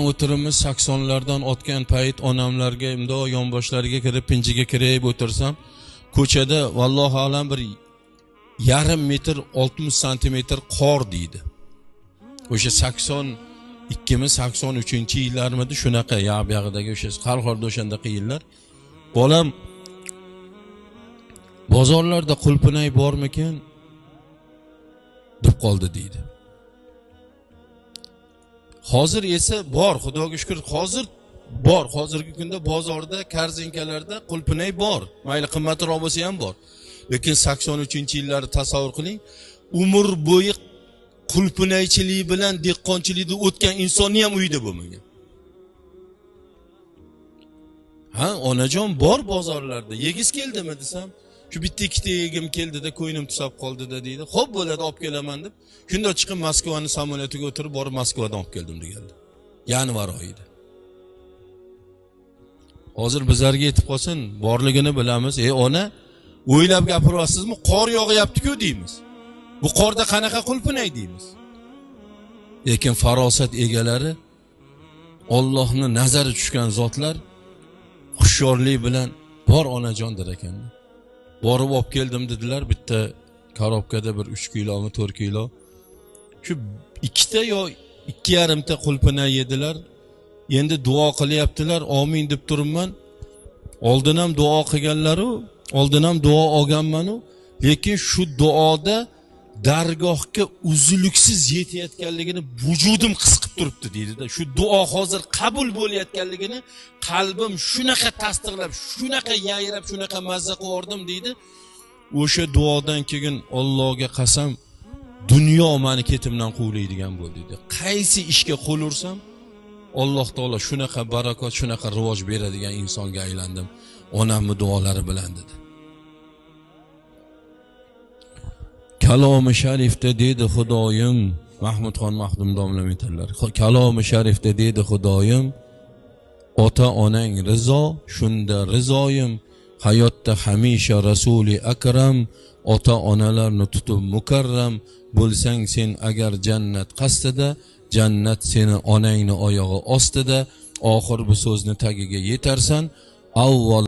O'tirimiz 80'lardan o'tgan payt onamlarga, imdo yonboshlariga kirib, pinjiga kirib o'tirsam, ko'chada vallohu alam bir yarim metr 60 santimetr qor deydi. O'sha 82mi 83-yillarmidi shunaqa yog'dagi o'sha qarxorda o'shandaqa yillar. Bolam bozorlarda qulpinay bormikan deb qoldi deydi. Hozir esa bor, Xudoga shukr, hozir bor. Hozirgi kunda bozorda, karzinkalarda qulpinay bor. Mayli qimmatroq bo'lsa ham bor. Lekin 83-yillarni tasavvur qiling. Umr bo'yi qulpinaychilik bilan dehqonchilikda o'tgan insonni ham uyda bo'lmagan. Ha, onajon bor bozorlarda. Yegiz keldimi desam, shu bitta ikkita yegim keldida ko'nglim tusab qoldida deydi. Xo'p bo'ladi, olib kelaman deb. Shunda chiqib Moskvaning samolyotiga o'tirib borib Moskvadan olib keldim deganlar. Yanvar oyida. Hozir bizlarga yetib qolsin, borligini bilamiz. Ona, o'ylab gapiryapsizmi? Qor yog'yapti-ku deymiz. Bu qorda qanaqa qulpinay deymiz. Lekin farosat egalari, Allohning nazari tushgan zotlar xushyorlik bilan bor onajon der ekanlar. Borib olib keldim dedilar, bitta korobkada bir 3 kilomi 4 kilo. Shu ikkita yo 2,5 ta qulpinay yedilar. Endi duo qilyaptilar, amin deb turibman. Oldin ham duo qilganlar-u, oldin ham duo olganman-u, lekin shu duoda dargohga uzluksiz yetayotganligini vujudim his qilib turibdi deydi-da. Shu duo hozir qabul bo'layotganligini qalbim shunaqa tasdiqlab, shunaqa yayrab, shunaqa mazza qildim deydi. O'sha duodan keyin Allohga qasam, dunyo meni ketimdan quvlaydigan bo'ldi dedi. Qaysi ishga qo'l ursam, Alloh taolo shunaqa barakot, shunaqa rivoj beradigan insonga aylandim. Onamning duolari bilan dedi. Kalomi sharifda dedi Xudoyim, Mahmudxon Maxdum domlam aytadilar. Kalomi sharifda dedi Xudoyim, ota onang rizo, shunda rizoyim. Hayotda hamisha Rasuli akram, ota onalarni tutib mukarram, bo'lsang sen agar jannat qasdida, jannat seni onangni oyog'i ostida. Oxir bu so'zni tagiga yetarsan. Avval